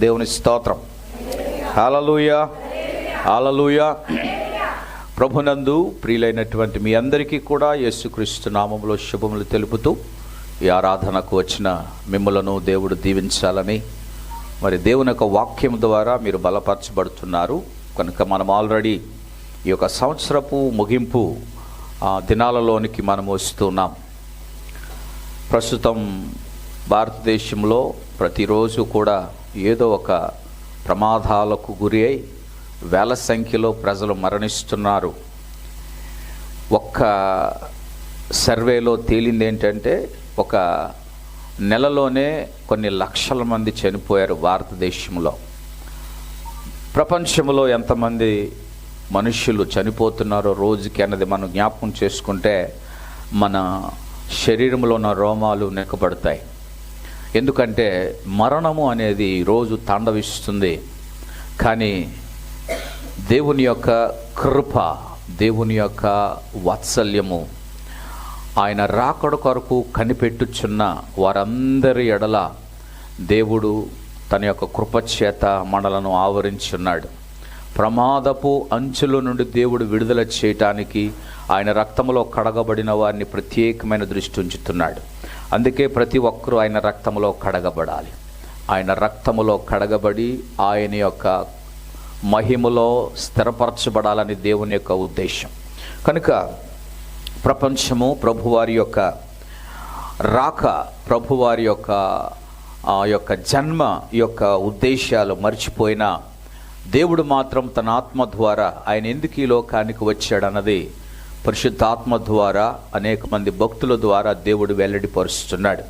దేవుని స్తోత్రం. హల్లెలూయా, హల్లెలూయా. ప్రభునందు ప్రియులైనటువంటి మీ అందరికీ కూడా యేసుక్రీస్తు నామములో శుభములు తెలుపుతూ ఈ ఆరాధనకు వచ్చిన మిమ్మలను దేవుడు దీవించాలని, మరి దేవుని యొక్క వాక్యం ద్వారా మీరు బలపరచబడుతున్నారు కనుక మనం ఆల్రెడీ ఈ యొక్క సంవత్సరపు ముగింపు దినాలలోనికి మనం వస్తున్నాం. ప్రస్తుతం భారతదేశంలో ప్రతిరోజు కూడా ఏదో ఒక ప్రమాదాలకు గురి అయి వేల సంఖ్యలో ప్రజలు మరణిస్తున్నారు. ఒక్క సర్వేలో తేలింది ఏంటంటే ఒక నెలలోనే కొన్ని లక్షల మంది చనిపోయారు భారతదేశంలో. ప్రపంచంలో ఎంతమంది మనుషులు చనిపోతున్నారో రోజుకి అన్నది మనం జ్ఞాపకం చేసుకుంటే మన శరీరంలో ఉన్న రోమాలు నెక్కబడతాయి. ఎందుకంటే మరణము అనేది రోజు తాండవిస్తుంది. కానీ దేవుని యొక్క కృప, దేవుని యొక్క వాత్సల్యము, ఆయన రాకడ కొరకు కనిపెట్టుచున్న వారందరి ఎడల దేవుడు తన యొక్క కృపచేత మనలను ఆవరించున్నాడు. ప్రమాదపు అంచుల నుండి దేవుడు విడుదల చేయటానికి ఆయన రక్తములో కడగబడిన వారిని ప్రత్యేకమైన దృష్టి ఉంచుతున్నాడు. అందుకే ప్రతి ఒక్కరూ ఆయన రక్తములో కడగబడాలి. ఆయన రక్తములో కడగబడి ఆయన యొక్క మహిమలో స్థిరపరచబడాలని దేవుని యొక్క ఉద్దేశం. కనుక ప్రపంచము ప్రభువారి యొక్క రాక, ప్రభువారి యొక్క జన్మ యొక్క ఉద్దేశాలు మర్చిపోయినా దేవుడు మాత్రం తన ఆత్మ ద్వారా ఆయన ఎందుకు ఈ లోకానికి వచ్చాడన్నది పరిశుద్ధాత్మ ద్వారా అనేక మంది భక్తుల ద్వారా దేవుడు వెల్లడిపరుస్తున్నాడు.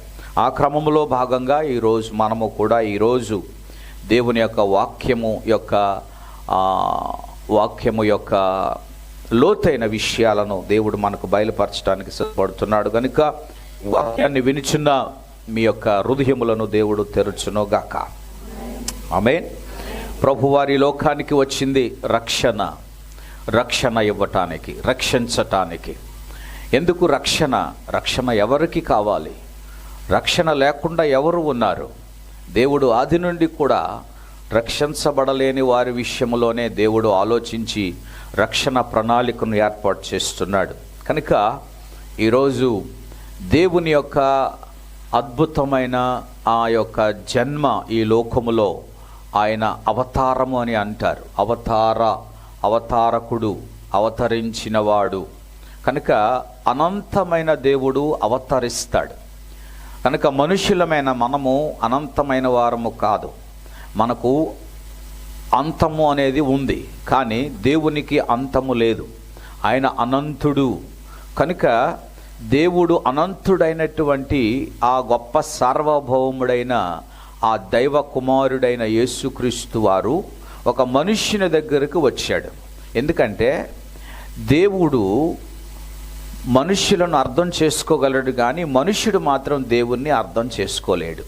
ఆ క్రమంలో భాగంగా ఈరోజు మనము కూడా ఈరోజు దేవుని యొక్క వాక్యము యొక్క లోతైన విషయాలను దేవుడు మనకు బయలుపరచడానికి సిద్ధపడుతున్నాడు. కనుక వాక్యాన్ని వినిచున్న మీ యొక్క హృదయములను దేవుడు తెరచునుగాక. ఆమేన్. ప్రభువారి లోకానికి వచ్చింది రక్షణ ఇవ్వటానికి, రక్షించటానికి. ఎందుకు రక్షణ ఎవరికి కావాలి? రక్షణ లేకుండా ఎవరు ఉన్నారు? దేవుడు ఆది నుండి కూడా రక్షించబడలేని వారి విషయంలోనే దేవుడు ఆలోచించి రక్షణ ప్రణాళికను ఏర్పాటు చేస్తున్నాడు. కనుక ఈరోజు దేవుని యొక్క అద్భుతమైన ఆ యొక్క జన్మ ఈ లోకములో ఆయన అవతారము అని అంటారు. అవతారకుడు, అవతరించినవాడు. కనుక అనంతమైన దేవుడు అవతరిస్తాడు. కనుక మనుషులమైన మనము అనంతమైన వారము కాదు. మనకు అంతము అనేది ఉంది, కానీ దేవునికి అంతము లేదు. ఆయన అనంతుడు. కనుక దేవుడు అనంతుడైనటువంటి ఆ గొప్ప సార్వభౌముడైన ఆ దైవ కుమారుడైన యేసుక్రీస్తు వారు ఒక మనుష్యుని దగ్గరకు వచ్చాడు. ఎందుకంటే దేవుడు మనుష్యులను అర్థం చేసుకోగలడు, కానీ మనుష్యుడు మాత్రం దేవుణ్ణి అర్థం చేసుకోలేడు.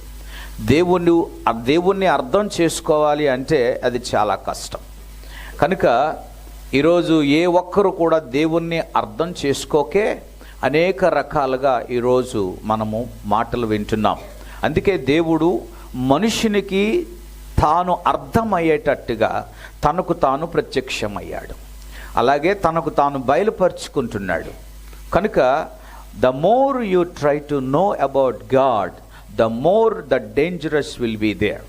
దేవుణ్ణి అర్థం చేసుకోవాలి అంటే అది చాలా కష్టం. కనుక ఈరోజు ఏ ఒక్కరు కూడా దేవుణ్ణి అర్థం చేసుకోకే అనేక రకాలుగా ఈరోజు మనము మాటలు వింటున్నాం. అందుకే దేవుడు మనుషునికి తాను అర్థమయ్యేటట్టుగా తనకు తాను ప్రత్యక్షమయ్యాడు. అలాగే తనకు తాను బయలుపరుచుకుంటున్నాడు. కనుక the more you try to know about God, the more the dangerous will be there.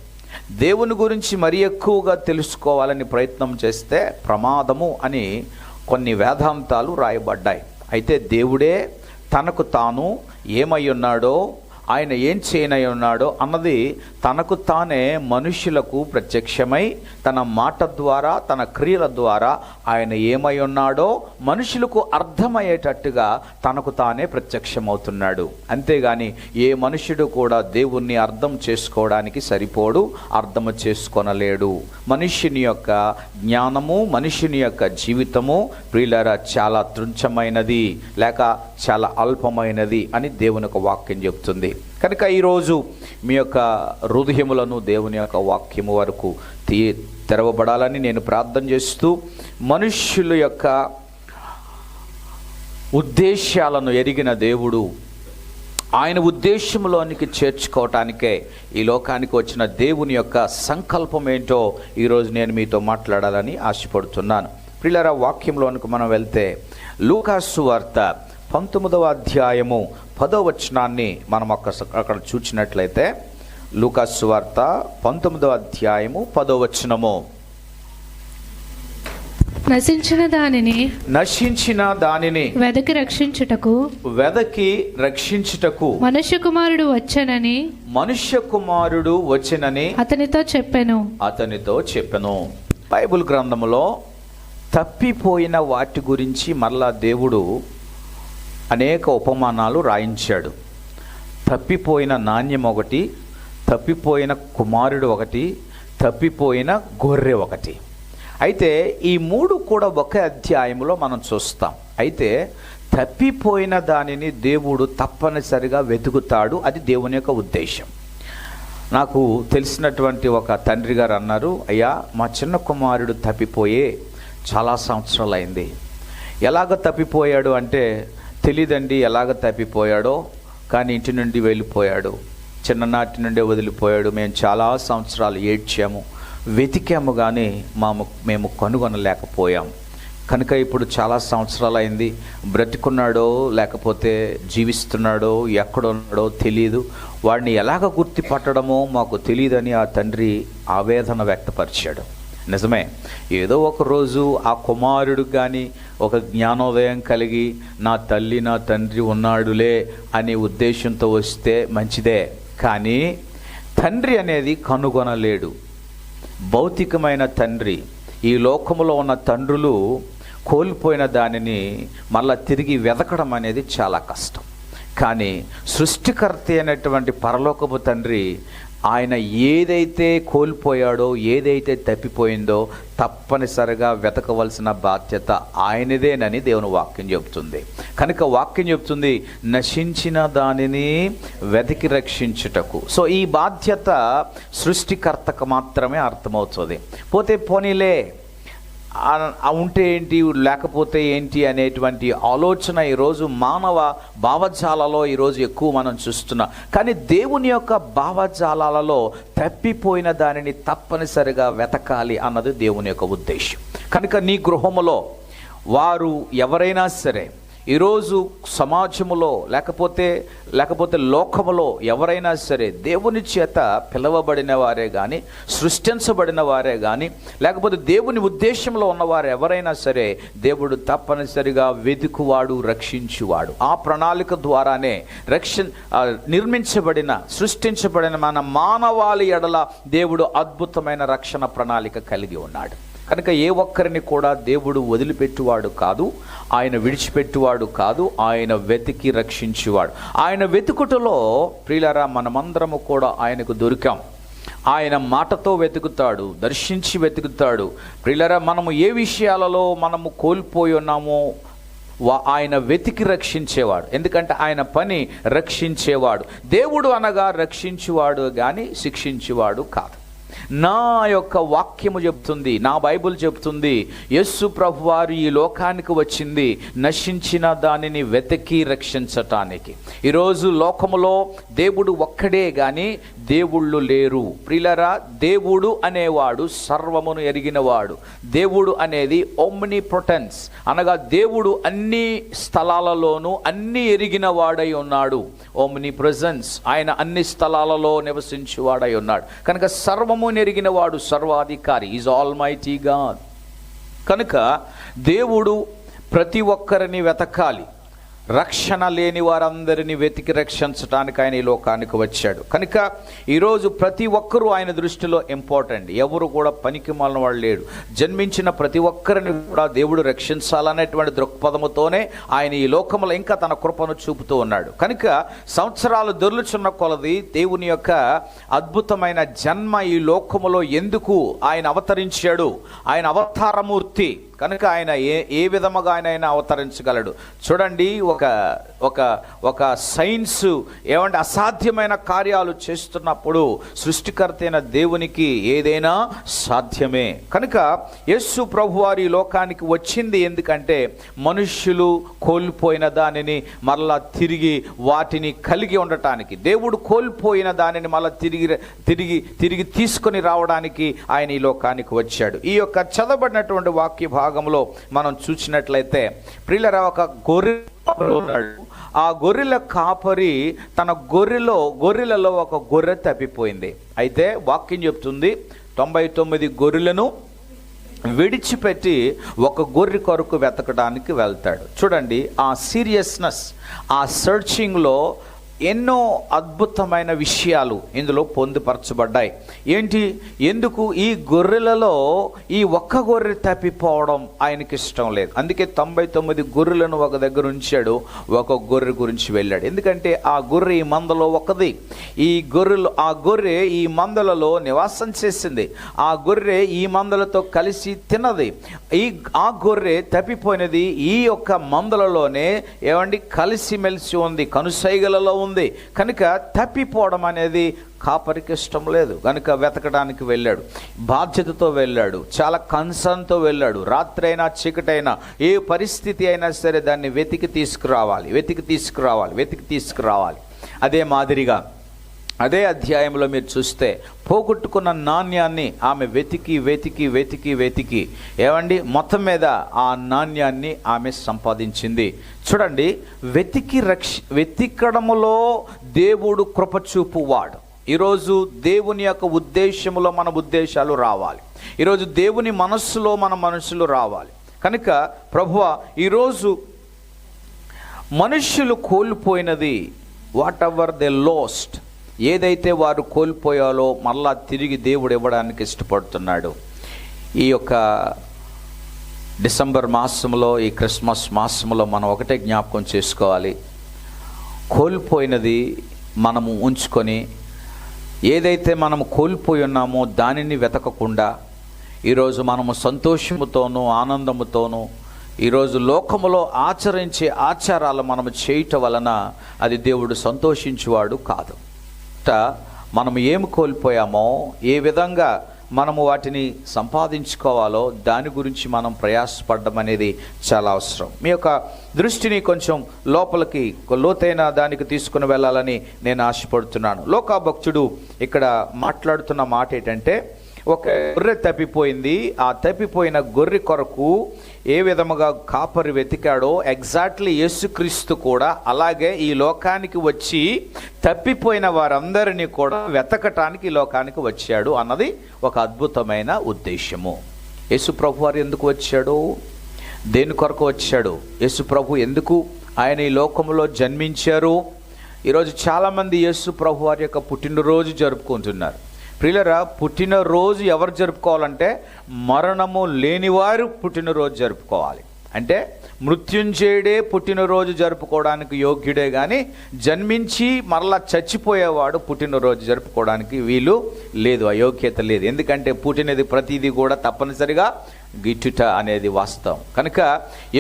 దేవుని గురించి మరీ ఎక్కువగా తెలుసుకోవాలని ప్రయత్నం చేస్తే ప్రమాదము అని కొన్ని వేదాంతాలు రాయబడ్డాయి. అయితే దేవుడే తనకు తాను ఏమై ఉన్నాడో, ఆయన ఏం చేయనై ఉన్నాడో అన్నది తనకు తానే మనుషులకు ప్రత్యక్షమై తన మాట ద్వారా, తన క్రియల ద్వారా ఆయన ఏమై ఉన్నాడో మనుషులకు అర్థమయ్యేటట్టుగా తనకు తానే ప్రత్యక్షమవుతున్నాడు. అంతేగాని ఏ మనుషుడు కూడా దేవుణ్ణి అర్థం చేసుకోవడానికి సరిపోడు, అర్థం చేసుకొనలేడు. మనుష్యుని యొక్క జ్ఞానము, మనుష్యుని యొక్క జీవితము ప్రియులారా చాలా తుచ్చమైనది, లేక చాలా అల్పమైనది అని దేవుని యొక్క వాక్యం చెప్తుంది. కనుక ఈరోజు మీ యొక్క హృదయములను దేవుని యొక్క వాక్యము వరకు తెరవబడాలని నేను ప్రార్థన చేస్తూ, మనుష్యుల యొక్క ఉద్దేశాలను ఎరిగిన దేవుడు ఆయన ఉద్దేశంలోనికి చేర్చుకోవటానికే ఈ లోకానికి వచ్చిన దేవుని యొక్క సంకల్పం ఏంటో ఈరోజు నేను మీతో మాట్లాడాలని ఆశపడుతున్నాను. ప్రియులారా, వాక్యంలోనికి మనం వెళ్తే లూకాసు సువార్త 19వ అధ్యాయము 10వ వచనాన్ని మనం అక్కడ చూచినట్లయితే, లూకాసు సువార్త 19వ అధ్యాయము 10వ వచనము. నశించిన దానిని వెదకి రక్షించుటకు మనుష్య కుమారుడు వచ్చెనని అతనితో చెప్పెను. బైబిల్ గ్రంథములో తప్పిపోయిన వాటి గురించి మరలా దేవుడు అనేక ఉపమానాలు రాయించాడు. తప్పిపోయిన నాణ్యం ఒకటి, తప్పిపోయిన కుమారుడు ఒకటి, తప్పిపోయిన గొర్రె ఒకటి. అయితే ఈ మూడు కూడా ఒకే అధ్యాయంలో మనం చూస్తాం. అయితే తప్పిపోయిన దానిని దేవుడు తప్పనిసరిగా వెతుకుతాడు. అది దేవుని యొక్క ఉద్దేశం. నాకు తెలిసినటువంటి ఒక తండ్రి గారు అన్నారు, అయ్యా, మా చిన్న కుమారుడు తప్పిపోయే చాలా సంవత్సరాలు అయింది. ఎలాగ తప్పిపోయాడు అంటే తెలీదండి ఎలాగ తప్పిపోయాడో, కానీ ఇంటి నుండి వెళ్ళిపోయాడు, చిన్ననాటి నుండే వదిలిపోయాడు. మేము చాలా సంవత్సరాలు ఏడ్చాము, వెతికాము, కానీ మేము కనుగొనలేకపోయాం. కనుక ఇప్పుడు చాలా సంవత్సరాలు అయింది, బ్రతికున్నాడో లేకపోతే జీవిస్తున్నాడో ఎక్కడున్నాడో తెలియదు, వాడిని ఎలాగ గుర్తుపట్టడమో మాకు తెలియదని ఆ తండ్రి ఆవేదన వ్యక్తపరిచాడు. నిజమే, ఏదో ఒక రోజు ఆ కుమారుడు కానీ ఒక జ్ఞానోదయం కలిగి నా తల్లి నా తండ్రి ఉన్నాడులే అనే ఉద్దేశంతో వస్తే మంచిదే. కానీ తండ్రి అనేది కనుగొనలేడు. భౌతికమైన తండ్రి, ఈ లోకములో ఉన్న తండ్రులు కోల్పోయిన దానిని మళ్ళా తిరిగి వెతకడం అనేది చాలా కష్టం. కానీ సృష్టికర్త అయినటువంటి పరలోకపు తండ్రి, ఆయన ఏదైతే కోల్పోయాడో, ఏదైతే తప్పిపోయిందో తప్పనిసరిగా వెతకవలసిన బాధ్యత ఆయనదేనని దేవుని వాక్యం చెబుతుంది. కనుక వాక్యం చెబుతుంది, నశించిన దానిని వెతికి రక్షించుటకు. సో ఈ బాధ్యత సృష్టికర్తకు మాత్రమే అర్థమవుతుంది. పోతే పోనీలే, ఉంటే ఏంటి లేకపోతే ఏంటి అనేటువంటి ఆలోచన ఈరోజు మానవ భావజాలలో ఈరోజు ఎక్కువ మనం చూస్తున్నాం. కానీ దేవుని యొక్క భావజాలాలలో తప్పిపోయిన దానిని తప్పనిసరిగా వెతకాలి అన్నది దేవుని యొక్క ఉద్దేశం. కనుక నీ గృహములో వారు ఎవరైనా సరే, ఈరోజు సమాజములో లేకపోతే లోకములో ఎవరైనా సరే దేవుని చేత పిలవబడిన వారే కానీ, సృష్టించబడిన వారే కానీ, లేకపోతే దేవుని ఉద్దేశంలో ఉన్నవారు ఎవరైనా సరే, దేవుడు తప్పనిసరిగా వెతుకువాడు, రక్షించువాడు. ఆ ప్రణాళిక ద్వారానే సృష్టించబడిన మన మానవాళి ఎడల దేవుడు అద్భుతమైన రక్షణ ప్రణాళిక కలిగి ఉన్నాడు. కనుక ఏ ఒక్కరిని కూడా దేవుడు వదిలిపెట్టువాడు కాదు, ఆయన విడిచిపెట్టువాడు కాదు, ఆయన వెతికి రక్షించువాడు. ఆయన వెతుకుటలో ప్రియులారా మనమందరము కూడా ఆయనకు దొరికాం. ఆయన మాటతో వెతుకుతాడు, దర్శించి వెతుకుతాడు. ప్రియులారా, మనము ఏ విషయాలలో మనము కోల్పోయి ఉన్నామో ఆయన వెతికి రక్షించేవాడు. ఎందుకంటే ఆయన పని రక్షించేవాడు. దేవుడు అనగా రక్షించువాడు కానీ శిక్షించువాడు కాదు. నా యొక్క వాక్యము చెప్తుంది, నా బైబిల్ చెప్తుంది, యేసు ప్రభువారు ఈ లోకానికి వచ్చింది నశించిన దానిని వెతికి రక్షించటానికి. ఈరోజు లోకములో దేవుడు ఒక్కడే కానీ దేవుళ్ళు లేరు. ప్రియులారా, దేవుడు అనేవాడు సర్వమును ఎరిగినవాడు. దేవుడు అనేది ఓమ్నిపోటెన్స్, అనగా దేవుడు అన్ని స్థలాలలోనూ అన్ని ఎరిగిన వాడై ఉన్నాడు. ఓమ్ని ప్రెజెన్స్, ఆయన అన్ని స్థలాలలో నివసించువాడై ఉన్నాడు. కనుక సర్వము ఎరిగిన వాడు, సర్వాధికారి, ఈజ్ ఆల్మైటీ గాడ్. కనుక దేవుడు ప్రతి ఒక్కరిని వెతకాలి. రక్షణ లేని వారందరినీ వెతికి రక్షించడానికి ఆయన ఈ లోకానికి వచ్చాడు. కనుక ఈరోజు ప్రతి ఒక్కరూ ఆయన దృష్టిలో ఇంపార్టెంట్. ఎవరు కూడా పనికి మాలిన వాడు లేడు. జన్మించిన ప్రతి ఒక్కరిని కూడా దేవుడు రక్షించాలనేటువంటి దృక్పథముతోనే ఆయన ఈ లోకంలో ఇంకా తన కృపను చూపుతూ ఉన్నాడు. కనుక సంవత్సరాలు దొర్లుచున్న కొలది దేవుని యొక్క అద్భుతమైన జన్మ ఈ లోకములో ఎందుకు ఆయన అవతరించాడు, ఆయన అవతారమూర్తి కనుక ఆయన ఏ విధముగా ఆయన అవతరించగలడు. చూడండి, ఒక సైన్స్ ఏమంటే అసాధ్యమైన కార్యాలు చేస్తున్నప్పుడు సృష్టికర్త అయిన దేవునికి ఏదైనా సాధ్యమే. కనుక యేసు ప్రభువారు ఈ లోకానికి వచ్చింది ఎందుకంటే మనుష్యులు కోల్పోయిన దానిని మరలా తిరిగి వాటిని కలిగి ఉండటానికి, దేవుడు కోల్పోయిన దానిని మళ్ళీ తిరిగి తీసుకొని రావడానికి ఆయన ఈ లోకానికి వచ్చాడు. ఈ యొక్క చదవబడినటువంటి వాక్య భాగంలో మనం చూసినట్లయితే ప్రియులారా, ఒక గొర్రె, ఆ గొర్రెల కాపరి తన గొర్రెలలో ఒక గొర్రె తప్పిపోయింది. అయితే వాక్యం చెప్తుంది 99 గొర్రెలను విడిచిపెట్టి ఒక గొర్రె కొరకు వెతకడానికి వెళ్తాడు. చూడండి, ఆ సీరియస్నెస్, ఆ సర్చింగ్లో ఎన్నో అద్భుతమైన విషయాలు ఇందులో పొందుపరచబడ్డాయి. ఎందుకు ఈ గొర్రెలలో ఈ ఒక్క గొర్రె తప్పిపోవడం ఆయనకి ఇష్టం లేదు. అందుకే 99 గొర్రెలను ఒక దగ్గర ఉంచాడు, ఒక గొర్రె గురించి వెళ్ళాడు. ఎందుకంటే ఆ గొర్రె ఈ మందలో ఒకది. ఆ గొర్రె ఈ మందలలో నివాసం చేసింది. ఆ గొర్రె ఈ మందలతో కలిసి తిన్నది. ఆ గొర్రె తప్పిపోయినది ఈ యొక్క మందలలోనే కలిసిమెలిసి ఉంది, కనుసైగలలో ఉంది. కనుక తప్పిపోవడం అనేది కాపరికి ఇష్టం లేదు. కనుక వెతకడానికి వెళ్ళాడు, బాధ్యతతో వెళ్ళాడు, చాలా కన్సర్న్తో వెళ్ళాడు. రాత్రైనా చీకటైనా ఏ పరిస్థితి అయినా సరే దాన్ని వెతికి తీసుకురావాలి. అదే మాదిరిగా అదే అధ్యాయంలో మీరు చూస్తే పోగొట్టుకున్న నాణ్యాన్ని ఆమె వెతికి మొత్తం మీద ఆ నాణ్యాన్ని ఆమె సంపాదించింది. చూడండి, వెతికడములో దేవుడు కృపచూపువాడు. ఈరోజు దేవుని యొక్క ఉద్దేశములో మన ఉద్దేశాలు రావాలి. ఈరోజు దేవుని మనస్సులో మన మనస్సులు రావాలి. కనుక ప్రభువా, ఈరోజు మనుష్యులు కోల్పోయినది, వాట్ ఎవర్ దే లోస్ట్, ఏదైతే వారు కోల్పోయాలో మళ్ళా తిరిగి దేవుడు ఇవ్వడానికి ఇష్టపడుతున్నాడు. ఈ యొక్క డిసెంబర్ మాసంలో, ఈ క్రిస్మస్ మాసంలో మనం ఒకటే జ్ఞాపకం చేసుకోవాలి. కోల్పోయినది మనము ఉంచుకొని, ఏదైతే మనము కోల్పోయి ఉన్నామో దానిని వెతకకుండా ఈరోజు మనము సంతోషముతోనూ ఆనందముతోనూ ఈరోజు లోకములో ఆచరించే ఆచారాలు మనము చేయటం వలన అది దేవుడు సంతోషించువాడు కాదు. మనము ఏమి కోల్పోయామో, ఏ విధంగా మనము వాటిని సంపాదించుకోవాలో దాని గురించి మనం ప్రయాసపడడం అనేది చాలా అవసరం. మీ యొక్క దృష్టిని కొంచెం లోపలికి, లోతైన దానికి తీసుకుని వెళ్ళాలని నేను ఆశపడుతున్నాను. లోకాభక్తుడు ఇక్కడ మాట్లాడుతున్న మాట ఏంటంటే, ఒక గొర్రె తప్పిపోయింది. ఆ తప్పిపోయిన గొర్రె కొరకు ఏ విధముగా కాపరి వెతికాడో ఎగ్జాక్ట్లీ యేసుక్రీస్తు కూడా అలాగే ఈ లోకానికి వచ్చి తప్పిపోయిన వారందరినీ కూడా వెతకటానికి ఈ లోకానికి వచ్చాడు అన్నది ఒక అద్భుతమైన ఉద్దేశము. యేసు ప్రభు వారు ఎందుకు వచ్చాడు? దేని కొరకు వచ్చాడు? యేసు ప్రభు ఎందుకు ఆయన ఈ లోకంలో జన్మించారు? ఈరోజు చాలామంది యేసు ప్రభు వారి యొక్క పుట్టినరోజు జరుపుకుంటున్నారు. ప్రియులరా, పుట్టినరోజు ఎవరు జరుపుకోవాలంటే మరణము లేనివారు పుట్టినరోజు జరుపుకోవాలి. అంటే మృత్యుంజయుడే పుట్టినరోజు జరుపుకోవడానికి యోగ్యుడే, కానీ జన్మించి మరలా చచ్చిపోయేవాడు పుట్టినరోజు జరుపుకోవడానికి వీలు లేదు, అయోగ్యత లేదు. ఎందుకంటే పుట్టినది ప్రతిదీ కూడా తప్పనిసరిగా గిట్టుట అనేది వాస్తవం. కనుక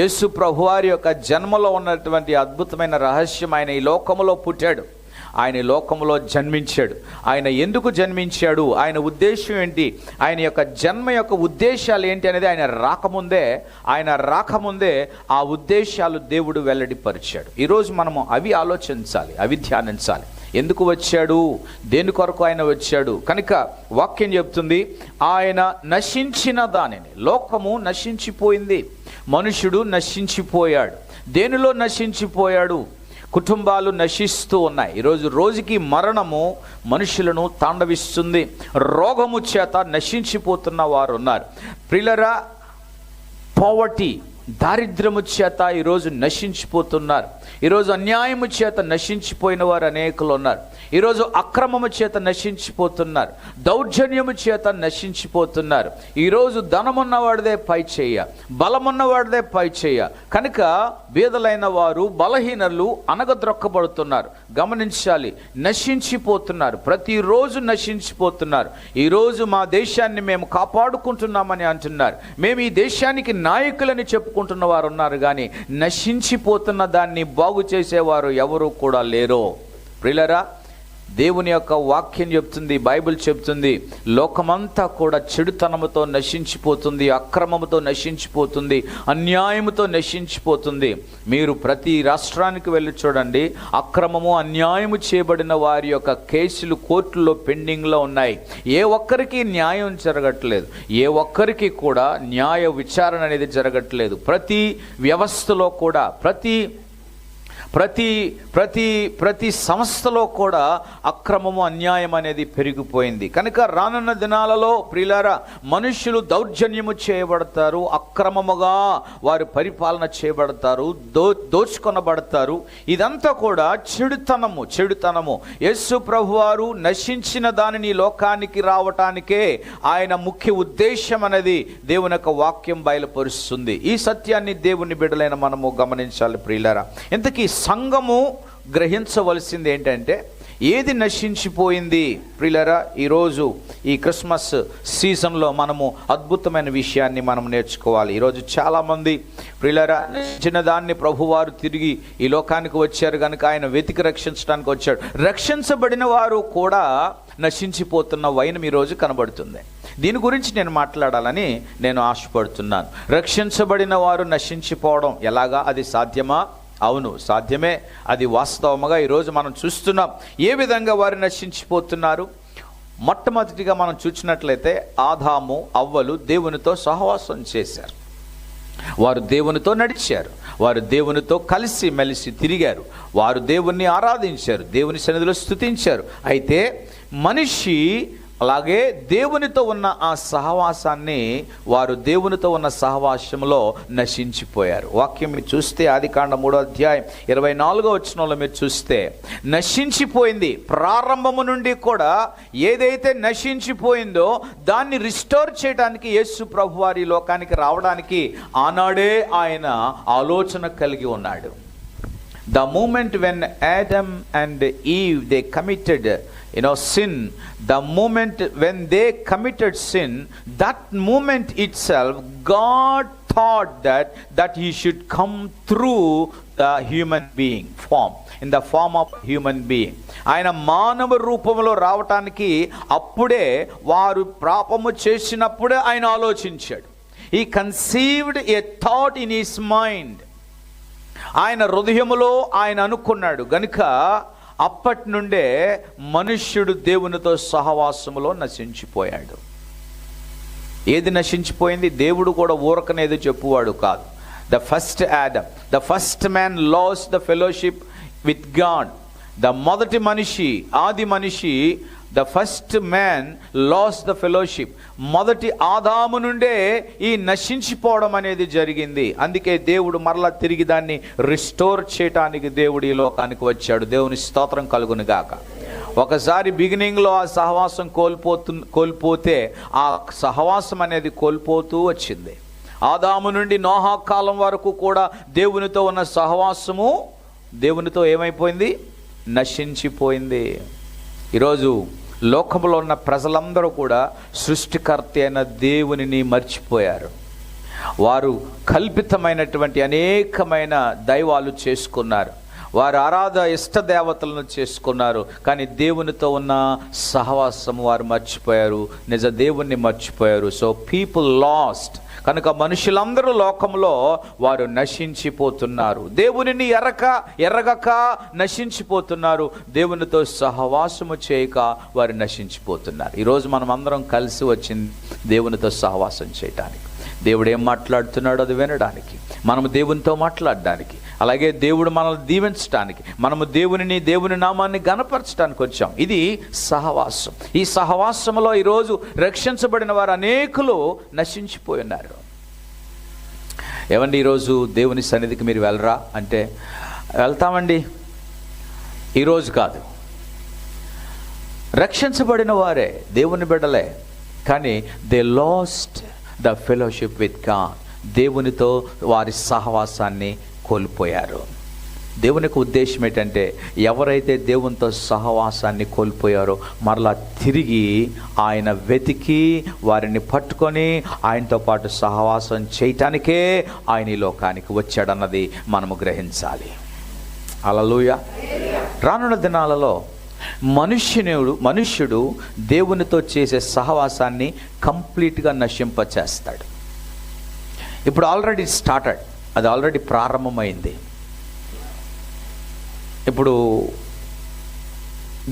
యేసు ప్రభువారి యొక్క జన్మలో ఉన్నటువంటి అద్భుతమైన రహస్యం, ఆయన ఈ లోకములో పుట్టాడు, ఆయన లోకంలో జన్మించాడు. ఆయన ఎందుకు జన్మించాడు, ఆయన ఉద్దేశం ఏంటి, ఆయన యొక్క జన్మ యొక్క ఉద్దేశాలు ఏంటి అనేది ఆయన రాకముందే ఆ ఉద్దేశాలు దేవుడు వెల్లడిపరిచాడు. ఈరోజు మనము అవి ఆలోచించాలి, అవి ధ్యానించాలి. ఎందుకు వచ్చాడు, దేని కొరకు ఆయన వచ్చాడు? కనుక వాక్యం చెప్తుంది, ఆయన నశించిన దానిని, లోకము నశించిపోయింది, మనుషుడు నశించిపోయాడు. దేనిలో నశించిపోయాడు? కుటుంబాలు నశిస్తూ ఉన్నాయి. ఈరోజు రోజుకి మరణము మనుషులను తాండవిస్తుంది. రోగము చేత నశించిపోతున్న వారు ఉన్నారు. ప్రియులారా, పావర్టీ, దారిద్ర్యము చేత ఈరోజు నశించిపోతున్నారు. ఈరోజు అన్యాయము చేత నశించిపోయిన వారు అనేకులు ఉన్నారు. ఈరోజు అక్రమము చేత నశించిపోతున్నారు, దౌర్జన్యము చేత నశించిపోతున్నారు. ఈరోజు ధనమున్నవాడిదే పై చేయ, బలమున్నవాడిదే పై చేయ. కనుక బీదలైన వారు, బలహీనలు అనగద్రొక్కబడుతున్నారు. గమనించాలి, నశించిపోతున్నారు, ప్రతిరోజు నశించిపోతున్నారు. ఈరోజు మా దేశాన్ని మేము కాపాడుకుంటున్నామని అంటున్నారు, మేము ఈ దేశానికి నాయకులని చెప్పుకుంటున్న వారు ఉన్నారు. కానీ నశించిపోతున్న దాన్ని బాగు చేసేవారు ఎవరు కూడా లేరు. ప్రియులారా, దేవుని యొక్క వాక్యం చెప్తుంది, బైబిల్ చెప్తుంది, లోకమంతా కూడా చెడుతనముతో నశించిపోతుంది, అక్రమముతో నశించిపోతుంది, అన్యాయముతో నశించిపోతుంది. మీరు ప్రతి రాష్ట్రానికి వెళ్ళి చూడండి, అక్రమము అన్యాయము చేయబడిన వారి యొక్క కేసులు కోర్టులో పెండింగ్లో ఉన్నాయి. ఏ ఒక్కరికి న్యాయం జరగట్లేదు, ఏ ఒక్కరికి కూడా న్యాయ విచారణ అనేది జరగట్లేదు. ప్రతి వ్యవస్థలో కూడా, ప్రతి సంస్థలో కూడా అక్రమము, అన్యాయం అనేది పెరిగిపోయింది. కనుక రానున్న దినాలలో ప్రియులారా, మనుష్యులు దౌర్జన్యము చేయబడతారు, అక్రమముగా వారు పరిపాలన చేయబడతారు, దోచుకొనబడతారు. ఇదంతా కూడా చెడుతనము. యేసు ప్రభువారు నశించిన దానిని లోకానికి రావటానికే ఆయన ముఖ్య ఉద్దేశం అనేది దేవుని యొక్క వాక్యం బయలుపరుస్తుంది. ఈ సత్యాన్ని దేవుని బిడ్డలైన మనము గమనించాలి ప్రియులారా. ఇంతకీ సంఘము గ్రహించవలసింది ఏంటంటే, ఏది నశించిపోయింది ప్రియులారా? ఈరోజు ఈ క్రిస్మస్ సీజన్లో మనము అద్భుతమైన విషయాన్ని మనం నేర్చుకోవాలి. ఈరోజు చాలామంది ప్రియులారా, నశించిన దాన్ని ప్రభువారు తిరిగి ఈ లోకానికి వచ్చారు కనుక ఆయన వెతికి రక్షించడానికి వచ్చాడు. రక్షించబడిన వారు కూడా నశించిపోతున్న వైనం ఈరోజు కనబడుతుంది. దీని గురించి నేను మాట్లాడాలని నేను ఆశపడుతున్నాను. రక్షించబడిన వారు నశించిపోవడం ఎలాగా? అది సాధ్యమా? అవును, సాధ్యమే. అది వాస్తవముగా ఈరోజు మనం చూస్తున్నాం. ఏ విధంగా వారు నశించిపోతున్నారు? మొట్టమొదటిగా మనం చూసినట్లయితే ఆదాము, అవ్వలు దేవునితో సహవాసం చేశారు. వారు దేవునితో నడిచారు, వారు దేవునితో కలిసి మెలిసి తిరిగారు, వారు దేవుణ్ణి ఆరాధించారు, దేవుని సన్నిధిలో స్తుతించారు. అయితే మనిషి అలాగే దేవునితో ఉన్న ఆ సహవాసాన్ని, వారు దేవునితో ఉన్న సహవాసంలో నశించిపోయారు. వాక్యం మీరు చూస్తే ఆదికాండం 3వ అధ్యాయం 24వ వచనంలో మీరు చూస్తే నశించిపోయింది. ప్రారంభము నుండి కూడా ఏదైతే నశించిపోయిందో దాన్ని రిస్టోర్ చేయడానికి యేసు ప్రభు వారి లోకానికి రావడానికి ఆనాడే ఆయన ఆలోచన కలిగి ఉన్నాడు. The moment when Adam and Eve they committed sin, the moment when they committed sin, that moment itself God thought that he should come through the human being form, in the form of human being. ఆయన మానవ రూపంలో రావటానికి అప్పుడే, వారు పాపము చేసినప్పుడే ఆయన ఆలోచించాడు. He conceived a thought in his mind. ఆయన హృదయములో ఆయన అనుకున్నాడు గనుక అప్పటి నుండే మనుష్యుడు దేవునితో సహవాసములో నశించిపోయాడు. ఏది నశించిపోయింది? దేవుడు కూడా ఊరకనేది చెప్పువాడు కాదు. The first Adam, the first man last the fellowship with God. The మొదటి మనిషి, ఆది మనిషి, the first man last the fellowship. మొదటి ఆదాము నుండే ఈ నశించిపోవడం అనేది జరిగింది. అందుకే దేవుడు మరలా తిరిగి దాన్ని రిస్టోర్ చేయటానికి దేవుడు ఈ లోకానికి వచ్చాడు. దేవుని స్తోత్రం కలుగును గాక. ఒకసారి బిగినింగ్లో ఆ సహవాసం కోల్పోతే ఆ సహవాసం అనేది కోల్పోతూ వచ్చింది. ఆదాము నుండి నోహా కాలం వరకు కూడా దేవునితో ఉన్న సహవాసము దేవునితో ఏమైపోయింది? నశించిపోయింది. ఈరోజు లోకంలో ఉన్న ప్రజలందరూ కూడా సృష్టికర్త అయిన దేవునిని మర్చిపోయారు. వారు కల్పితమైనటువంటి అనేకమైన దైవాలు చేసుకున్నారు, వారు ఇష్ట దేవతలను చేసుకున్నారు. కానీ దేవునితో ఉన్న సహవాసం వారు మర్చిపోయారు, నిజ దేవుణ్ణి మర్చిపోయారు. So people last. కనుక మనుషులందరూ లోకంలో వారు నశించిపోతున్నారు. దేవునిని ఎరగక నశించిపోతున్నారు. దేవునితో సహవాసము చేయక వారు నశించిపోతున్నారు. ఈరోజు మనం అందరం కలిసి వచ్చింది దేవునితో సహవాసం చేయటానికి. దేవుడు ఏం మాట్లాడుతున్నాడో అది వినడానికి, మనము దేవునితో మాట్లాడడానికి, అలాగే దేవుడు మనల్ని దీవించడానికి, మనము దేవుని నామాన్ని గణపరచడానికి వచ్చాం. ఇది సహవాసం. ఈ సహవాసంలో ఈరోజు రక్షించబడిన వారు అనేకులు నశించిపోయి ఉన్నారు. ఏమండి ఈరోజు దేవుని సన్నిధికి మీరు వెళ్ళరా అంటే వెళ్తామండి. ఈరోజు కాదు, రక్షించబడిన వారే, దేవుని బిడ్డలే, కానీ they last the fellowship with God. దేవునితో వారి సహవాసాన్ని కోల్పోయారు. దేవునికి ఉద్దేశం ఏంటంటే ఎవరైతే దేవునితో సహవాసాన్ని కోల్పోయారో మరలా తిరిగి ఆయన వెతికి వారిని పట్టుకొని ఆయనతో పాటు సహవాసం చేయటానికే ఆయన ఈ లోకానికి వచ్చాడన్నది మనము గ్రహించాలి. హల్లెలూయా. రానున్న దినాలలో మనుష్యుడు దేవునితో చేసే సహవాసాన్ని కంప్లీట్గా నశింపచేస్తాడు. ఇప్పుడు ఆల్రెడీ స్టార్టెడ్, అది ఆల్రెడీ ప్రారంభమైంది. ఇప్పుడు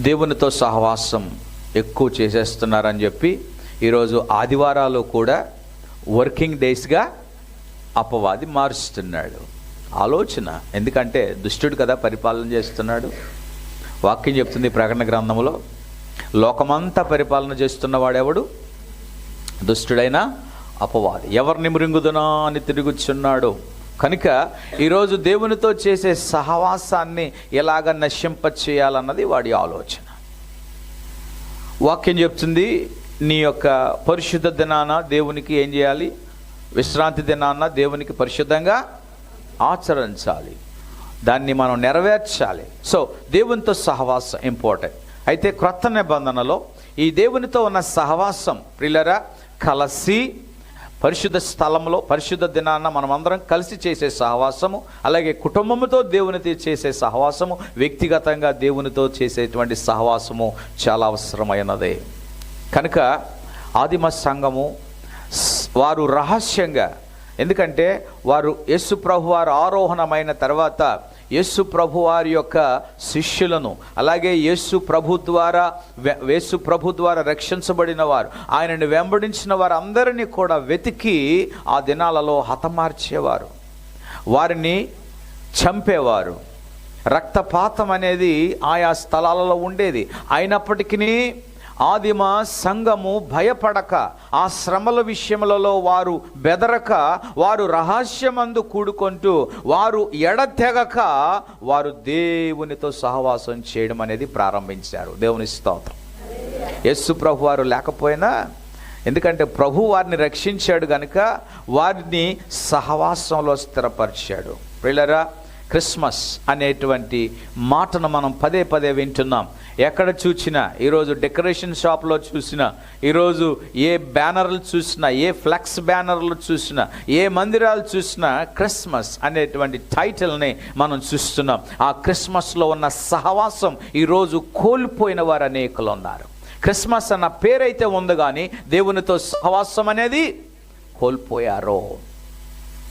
దేవునితో సహవాసం ఎక్కువ చేసేస్తున్నారని చెప్పి ఈరోజు ఆదివారాలు కూడా వర్కింగ్ డేస్గా అపవాది మారుస్తున్నాడు. ఆలోచన, ఎందుకంటే దుష్టుడు కదా పరిపాలన చేస్తున్నాడు. వాక్యం చెప్తుంది ప్రకటన గ్రంథంలో, లోకమంతా పరిపాలన చేస్తున్నవాడెవడు? దుష్టుడైన అపవాది. ఎవరిని మృంగుదునా అని తిరుగుచున్నాడు. కనుక ఈరోజు దేవునితో చేసే సహవాసాన్ని ఎలాగ నశింపచేయాలన్నది వాడి ఆలోచన. వాక్యం చెప్తుంది, నీ యొక్క పరిశుద్ధ దినాన దేవునికి ఏం చేయాలి? విశ్రాంతి దినాన దేవునికి పరిశుద్ధంగా ఆచరించాలి, దాన్ని మనం నెరవేర్చాలి. సో దేవునితో సహవాసం ఇంపార్టెంట్. అయితే క్రొత్త నిబంధనలో ఈ దేవునితో ఉన్న సహవాసం ప్రియులారా కలిసి పరిశుద్ధ స్థలంలో పరిశుద్ధ దినాన మనమందరం కలిసి చేసే సహవాసము, అలాగే కుటుంబముతో దేవునితో చేసే సహవాసము, వ్యక్తిగతంగా దేవునితో చేసేటువంటి సహవాసము చాలా అవసరమైనదే. కనుక ఆదిమ సంఘము వారు రహస్యంగా, ఎందుకంటే వారు యేసు ప్రభు వారు ఆరోహణమైన తర్వాత యేసు ప్రభు వారి యొక్క శిష్యులను, అలాగే యేసు ప్రభు ద్వారా రక్షించబడిన వారు, ఆయనను వెంబడించిన వారు అందరినీ కూడా వెతికి ఆ దినాలలో హతమార్చేవారు, వారిని చంపేవారు. రక్తపాతం అనేది ఆయా స్థలాలలో ఉండేది. అయినప్పటికీ ఆదిమ సంఘము భయపడక, ఆ శ్రమల విషయములలో వారు బెదరక, వారు రహస్యమందు కూడుకుంటూ, వారు ఎడతెగక వారు దేవునితో సహవాసం చేయడం అనేది ప్రారంభించారు. దేవుని స్తోత్రం. యేసు ప్రభు వారు లేకపోయినా, ఎందుకంటే ప్రభు వారిని రక్షించాడు కనుక వారిని సహవాసంలో స్థిరపరిచాడు. ప్రియులారా, క్రిస్మస్ అనేటువంటి మాటను మనం పదే పదే వింటున్నాం. ఎక్కడ చూసినా, ఈరోజు డెకరేషన్ షాప్లో చూసినా, ఈరోజు ఏ బ్యానర్లు చూసినా, ఏ ఫ్లెక్స్ బ్యానర్లు చూసినా, ఏ మందిరాలు చూసినా క్రిస్మస్ అనేటువంటి టైటిల్ని మనం చూస్తున్నాం. ఆ క్రిస్మస్లో ఉన్న సహవాసం ఈరోజు కోల్పోయిన వారు అనేకులు ఉన్నారు. క్రిస్మస్ అన్న పేరైతే ఉంది కానీ దేవునితో సహవాసం అనేది కోల్పోయారు.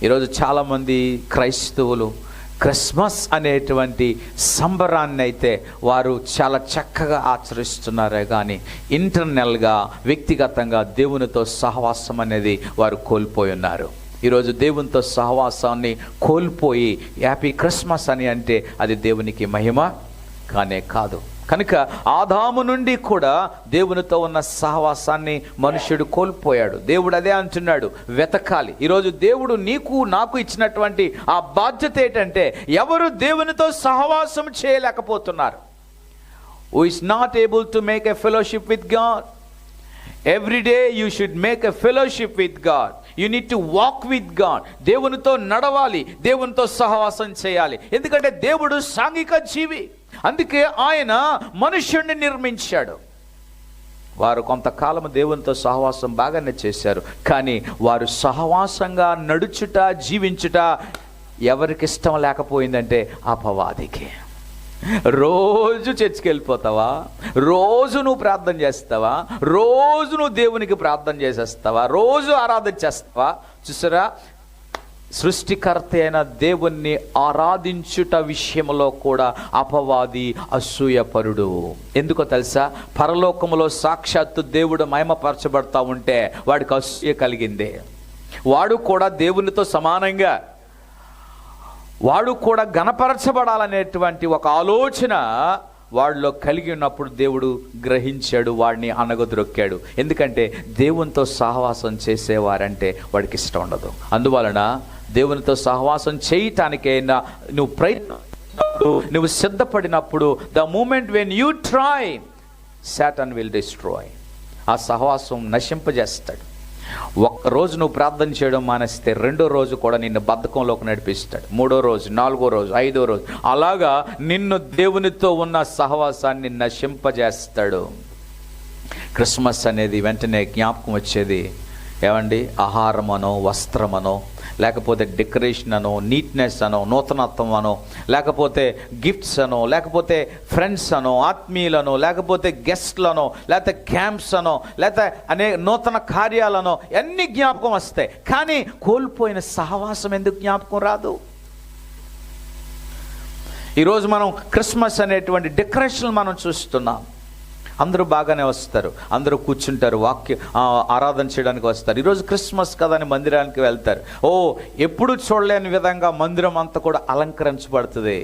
ఈరోజు చాలామంది క్రైస్తవులు క్రిస్మస్ అనేటువంటి సంబరాన్ని అయితే వారు చాలా చక్కగా ఆచరిస్తున్నారే కానీ ఇంటర్నల్గా, వ్యక్తిగతంగా దేవునితో సహవాసం అనేది వారు కోల్పోయి ఉన్నారు. ఈరోజు దేవునితో సహవాసాన్ని కోల్పోయి హ్యాపీ క్రిస్మస్ అని అంటే అది దేవునికి మహిమ కానే కాదు. కనుక ఆదాము నుండి కూడా దేవునితో ఉన్న సహవాసాన్ని మనుష్యుడు కోల్పోయాడు. దేవుడు అదే అంటున్నాడు, వెతకాలి. ఈరోజు దేవుడు నీకు నాకు ఇచ్చినటువంటి ఆ బాధ్యత ఏంటంటే, ఎవరు దేవునితో సహవాసం చేయలేకపోతున్నారు. Who is not able to make a fellowship with God. Every day you should make a fellowship with God. You need to walk with God. దేవునితో నడవాలి, దేవునితో సహవాసం చేయాలి. ఎందుకంటే దేవుడు సాంఘిక జీవి. అందుకే ఆయన మనుష్యుడిని నిర్మించాడు. వారు కొంతకాలం దేవునితో సహవాసం బాగానే చేశారు, కానీ వారు సహవాసంగా నడుచుట, జీవించుట ఎవరికి ఇష్టం లేకపోయిందంటే అపవాదికి. రోజు చర్చికి వెళ్ళిపోతావా, రోజు నువ్వు ప్రార్థన చేస్తావా, రోజు నువ్వు దేవునికి ప్రార్థన చేసేస్తావా, రోజు ఆరాధన చేస్తావా? చూసారా, సృష్టికర్త అయిన దేవుణ్ణి ఆరాధించుట విషయంలో కూడా అపవాది అసూయపరుడు. ఎందుకో తెలుసా? పరలోకములో సాక్షాత్తు దేవుడు మహిమపరచబడతా ఉంటే వాడికి అసూయ కలిగింది. వాడు కూడా దేవునితో సమానంగా, వాడు కూడా గణపరచబడాలనేటువంటి ఒక ఆలోచన వాడిలో కలిగి ఉన్నప్పుడు దేవుడు గ్రహించాడు, వాడిని అనగదొక్కాడు. ఎందుకంటే దేవునితో సహవాసం చేసేవారంటే వాడికి ఇష్టం ఉండదు. అందువలన దేవునితో సహవాసం చేయటానికైనా నువ్వు నువ్వు సిద్ధపడినప్పుడు, the moment when you try, Satan will destroy. ఆ సహవాసం నశింపజేస్తాడు. ఒక్క రోజు నువ్వు ప్రార్థన చేయడం మానేస్తే రెండో రోజు కూడా నిన్ను బద్ధకంలోకి నడిపిస్తాడు. మూడో రోజు, నాలుగో రోజు, ఐదో రోజు, అలాగా నిన్ను దేవునితో ఉన్న సహవాసాన్ని నశింపజేస్తాడు. క్రిస్మస్ అనేది వెంటనే జ్ఞాపకం వచ్చేది ఏమండి? ఆహారమనో, వస్త్రమనో, లేకపోతే డెకరేషన్ అనో, నీట్నెస్ అనో, నూతనత్వం అనో, లేకపోతే గిఫ్ట్స్ అనో, లేకపోతే ఫ్రెండ్స్ అనో, ఆత్మీయులనో, లేకపోతే గెస్ట్లనో, లేకపోతే క్యాంప్స్ అనో, లేకపోతే నూతన కార్యాలనో అన్ని జ్ఞాపకం వస్తాయి. కానీ కోల్పోయిన సహవాసం ఎందుకు జ్ఞాపకం రాదు? ఈరోజు మనం క్రిస్మస్ అనేటువంటి డెకరేషన్ మనం చూస్తున్నాం. అందరూ బాగానే వస్తారు, అందరూ కూర్చుంటారు, ఆరాధన చేయడానికి వస్తారు. ఈరోజు క్రిస్మస్ కదా అని మందిరానికి వెళ్తారు. ఎప్పుడు చూడలేని విధంగా మందిరం అంతా కూడా అలంకరించబడుతుంది,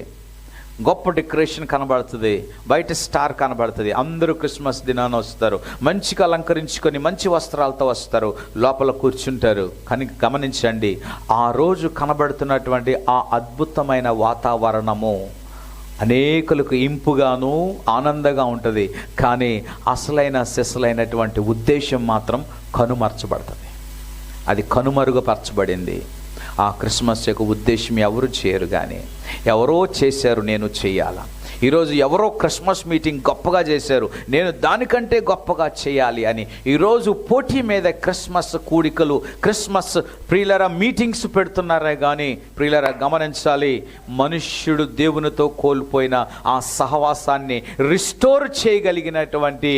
గొప్ప డెకరేషన్ కనబడుతుంది, బయట స్టార్ కనబడుతుంది. అందరూ క్రిస్మస్ దినాన వస్తారు, మంచిగా అలంకరించుకొని మంచి వస్త్రాలతో వస్తారు, లోపల కూర్చుంటారు. కానీ గమనించండి, ఆ రోజు కనబడుతున్నటువంటి ఆ అద్భుతమైన వాతావరణము అనేకులకు ఇంపుగాను ఆనందంగా ఉంటుంది. కానీ అసలైన సిసలైనటువంటి ఉద్దేశం మాత్రం కనుమర్చబడుతుంది. అది కనుమరుగుపరచబడింది. ఆ క్రిస్మస్ యొక్క ఉద్దేశం ఎవరు చేయరు, కానీ ఎవరో చేశారు, నేను చేయాలా. ఈరోజు ఎవరో క్రిస్మస్ మీటింగ్ గొప్పగా చేశారు, నేను దానికంటే గొప్పగా చేయాలి అని ఈరోజు పోటీ మీద క్రిస్మస్ కూడికలు, క్రిస్మస్ ప్రియులరా మీటింగ్స్ పెడుతున్నారే. కానీ ప్రియులరా గమనించాలి, మనుష్యుడు దేవునితో కోల్పోయిన ఆ సహవాసాన్ని రిస్టోర్ చేయగలిగినటువంటి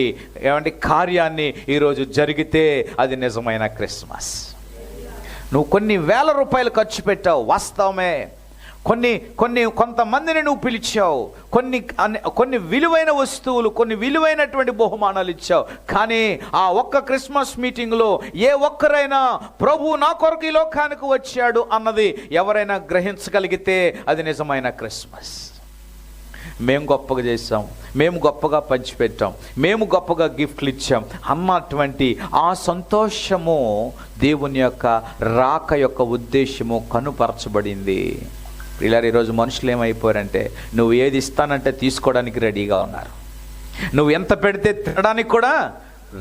కార్యాన్ని ఈరోజు జరిగితే అది నిజమైన క్రిస్మస్. నువ్వు కొన్ని వేల రూపాయలు ఖర్చు పెట్టావు, వాస్తవమే. కొంతమందిని నువ్వు పిలిచావు, కొన్ని విలువైన వస్తువులు, కొన్ని విలువైనటువంటి బహుమానాలు ఇచ్చావు. కానీ ఆ ఒక్క క్రిస్మస్ మీటింగ్లో ఏ ఒక్కరైనా ప్రభు నా కొరకు ఈ లోకానికి వచ్చాడు అన్నది ఎవరైనా గ్రహించగలిగితే అది నిజమైన క్రిస్మస్. మేము గొప్పగా చేసాం, మేము గొప్పగా పంచిపెట్టాం, మేము గొప్పగా గిఫ్ట్లు ఇచ్చాం అన్నటువంటి ఆ సంతోషము దేవుని యొక్క రాక యొక్క ఉద్దేశము కనుపరచబడింది. ఇలా ఈరోజు మనుషులు ఏమైపోయారంటే, నువ్వు ఏది ఇస్తానంటే తీసుకోవడానికి రెడీగా ఉన్నారు, నువ్వు ఎంత పెడితే తినడానికి కూడా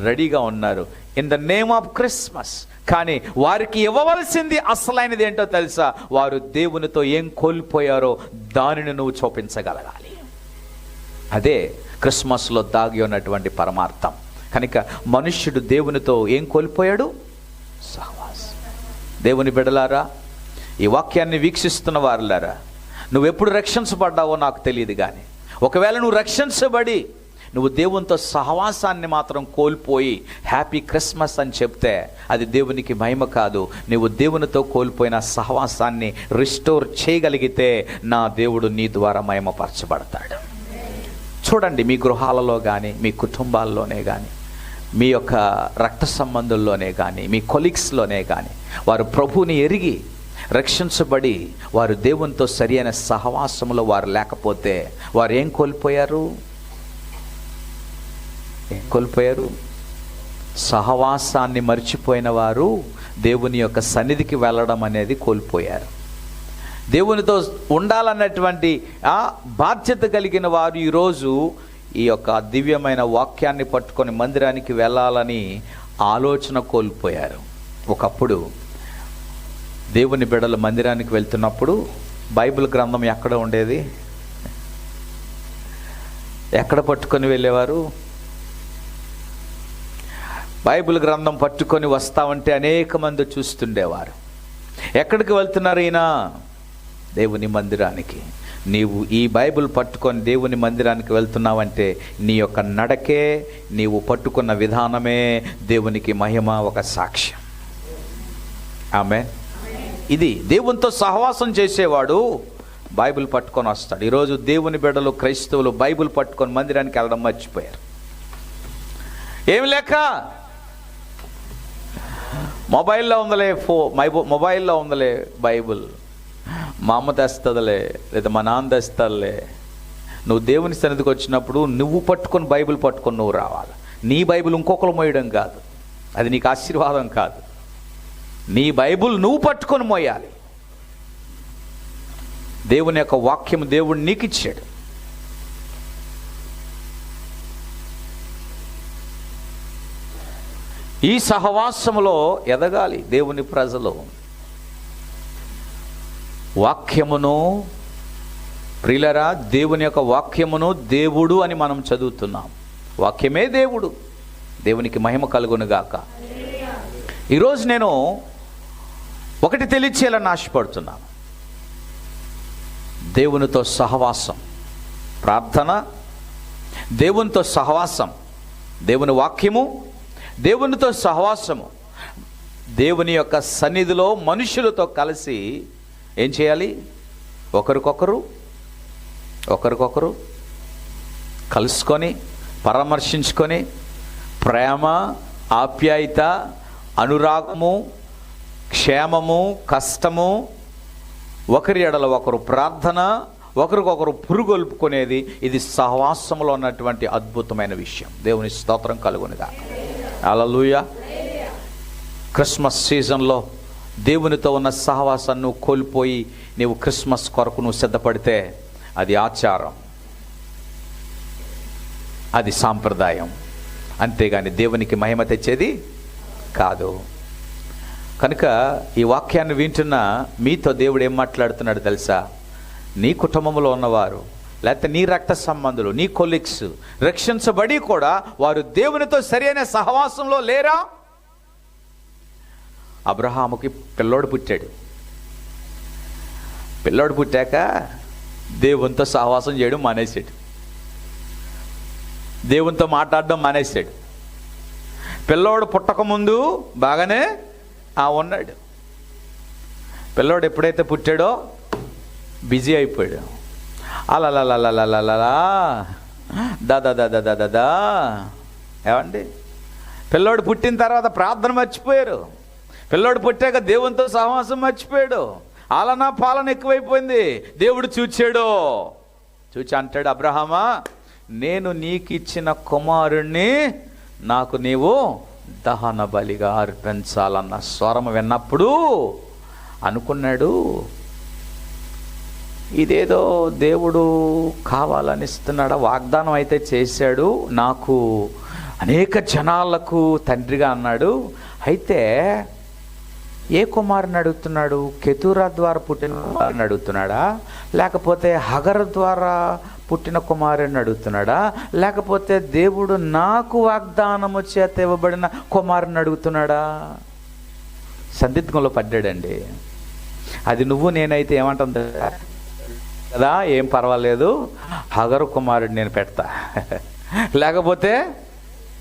రెడీగా ఉన్నారు in the name of Christmas. కానీ వారికి ఇవ్వవలసింది అసలైనది ఏంటో తెలుసా? వారు దేవునితో ఏం కోల్పోయారో దానిని నువ్వు చూపించగలగాలి. అదే క్రిస్మస్లో దాగి ఉన్నటువంటి పరమార్థం. కనుక మనుష్యుడు దేవునితో ఏం కోల్పోయాడు? సహవాసం. దేవుని బిడ్డలారా, ఈ వాక్యాన్ని వీక్షిస్తున్న వారులారా, నువ్వెప్పుడు రక్షించబడ్డావో నాకు తెలియదు. కానీ ఒకవేళ నువ్వు రక్షించబడి నువ్వు దేవునితో సహవాసాన్ని మాత్రం కోల్పోయి హ్యాపీ క్రిస్మస్ అని చెప్తే అది దేవునికి మహిమ కాదు. నువ్వు దేవునితో కోల్పోయిన సహవాసాన్ని రిస్టోర్ చేయగలిగితే నా దేవుడు నీ ద్వారా మహిమపరచబడతాడు. చూడండి, మీ గృహాలలో కానీ, మీ కుటుంబాల్లోనే కానీ, మీ యొక్క రక్త సంబంధుల్లోనే కానీ, మీ కొలీగ్స్లోనే కానీ వారు ప్రభువుని ఎరిగి రక్షించబడి వారు దేవునితో సరి అయిన సహవాసములో వారు లేకపోతే వారు ఏం కోల్పోయారు? సహవాసాన్ని మర్చిపోయిన వారు దేవుని యొక్క సన్నిధికి వెళ్ళడం అనేది కోల్పోయారు. దేవునితో ఉండాలన్నటువంటి ఆ బాధ్యత కలిగిన వారు ఈరోజు ఈ యొక్క దివ్యమైన వాక్యాన్ని పట్టుకొని మందిరానికి వెళ్ళాలని ఆలోచన కోల్పోయారు. ఒకప్పుడు దేవుని బిడ్డలు మందిరానికి వెళ్తున్నప్పుడు బైబిల్ గ్రంథం ఎక్కడ ఉండేది? ఎక్కడ పట్టుకొని వెళ్ళేవారు? బైబిల్ గ్రంథం పట్టుకొని వస్తామంటే అనేక మంది చూస్తుండేవారు. ఎక్కడికి వెళ్తున్నారు ఈయన? దేవుని మందిరానికి. నీవు ఈ బైబిల్ పట్టుకొని దేవుని మందిరానికి వెళ్తున్నావంటే నీ యొక్క నడకే, నీవు పట్టుకున్న విధానమే దేవునికి మహిమ, ఒక సాక్ష్యం. ఆమె ఇది దేవునితో సహవాసం చేసేవాడు బైబిల్ పట్టుకొని వస్తాడు. ఈరోజు దేవుని బిడ్డలు, క్రైస్తవులు బైబిల్ పట్టుకొని మందిరానికి వెళ్ళడం మర్చిపోయారు. ఏమి లేక మొబైల్లో ఉందలే మొబైల్లో ఉందలే బైబిల్, మా అమ్మ తెస్తుందిలే, లేదా మా నాన్న తెస్తారులే, నువ్వు దేవుని సన్నిధికి వచ్చినప్పుడు నువ్వు పట్టుకొని బైబిల్ పట్టుకొని నువ్వు రావాలి. నీ బైబిల్ ఇంకొకరు మోయడం కాదు, అది నీకు ఆశీర్వాదం కాదు. నీ బైబిల్ నువ్వు పట్టుకొని మోయాలి. దేవుని యొక్క వాక్యం దేవుడు నీకు ఇచ్చాడు. ఈ సహవాసములో ఎదగాలి దేవుని ప్రజలు. వాక్యమును ప్రియులరా, దేవుని యొక్క వాక్యమును దేవుడు అని మనం చదువుతున్నాం. వాక్యమే దేవుడు. దేవునికి మహిమ కలుగును గాక. ఈరోజు నేను ఒకటి తెలియచేయాలని ఆశపడుతున్నాను. దేవునితో సహవాసం, ప్రార్థన, దేవునితో సహవాసం, దేవుని వాక్యము, దేవునితో సహవాసము, దేవుని యొక్క సన్నిధిలో మనుషులతో కలిసి ఏం చేయాలి? ఒకరికొకరు కలుసుకొని పరామర్శించుకొని ప్రేమ, ఆప్యాయత, అనురాగము, క్షేమము, కష్టము, ఒకరి ఎడల ఒకరు ప్రార్థన, ఒకరికొకరు పురుగొల్పుకునేది, ఇది సహవాసంలో ఉన్నటువంటి అద్భుతమైన విషయం. దేవుని స్తోత్రం కలుగునుగాక. హల్లెలూయా. క్రిస్మస్ సీజన్లో దేవునితో ఉన్న సహవాసాన్ని నువ్వు కోల్పోయి నీవు క్రిస్మస్ కొరకు నువ్వు సిద్ధపడితే అది ఆచారం, అది సాంప్రదాయం, అంతేగాని దేవునికి మహిమ తెచ్చేది కాదు. కనుక ఈ వాక్యాన్ని వింటున్న మీతో దేవుడు ఏం మాట్లాడుతున్నాడు తెలుసా? నీ కుటుంబంలో ఉన్నవారు, లేకపోతే నీ రక్త సంబంధులు, నీ కొలీగ్స్ రక్షించబడి కూడా వారు దేవునితో సరైన సహవాసంలో లేరా? అబ్రహాముకి పిల్లోడు పుట్టాడు. పిల్లోడు పుట్టాక దేవునితో సహవాసం చేయడం మానేశాడు, దేవునితో మాట్లాడడం మానేశాడు. పిల్లోడు పుట్టకముందు బాగానే ఉన్నాడు. పిల్లోడు ఎప్పుడైతే పుట్టాడో బిజీ అయిపోయాడు. అలా దా ఏమండి, పిల్లోడు పుట్టిన తర్వాత ప్రార్థన మర్చిపోయారు. పిల్లోడు పుట్టాక దేవునితో సహవాసం మర్చిపోయాడు. ఆలనా పాలన ఎక్కువైపోయింది. దేవుడు చూచి అంటాడు, అబ్రహామా, నేను నీకు ఇచ్చిన కుమారుణ్ణి నాకు నీవు దహన బలిగా అర్పించాలన్న స్వరం విన్నప్పుడు అనుకున్నాడు, ఇదేదో దేవుడు కావాలనిస్తున్నాడా? వాగ్దానం అయితే చేశాడు, నాకు అనేక జనాలకు తండ్రిగా అన్నాడు. అయితే ఏ కుమారుని అడుగుతున్నాడు? కెతూరా ద్వారా పుట్టిన కుమారుని అడుగుతున్నాడా? లేకపోతే హగర్ ద్వారా పుట్టిన కుమారుని అడుగుతున్నాడా? లేకపోతే దేవుడు నాకు వాగ్దానము చేత ఇవ్వబడిన కుమారుని అడుగుతున్నాడా? సందిగ్ధంలో పడ్డాడండి. అది నువ్వు నేనైతే ఏమంటాం కదా, ఏం పర్వాలేదు, హగరు కుమారుడు నేను పెడతా, లేకపోతే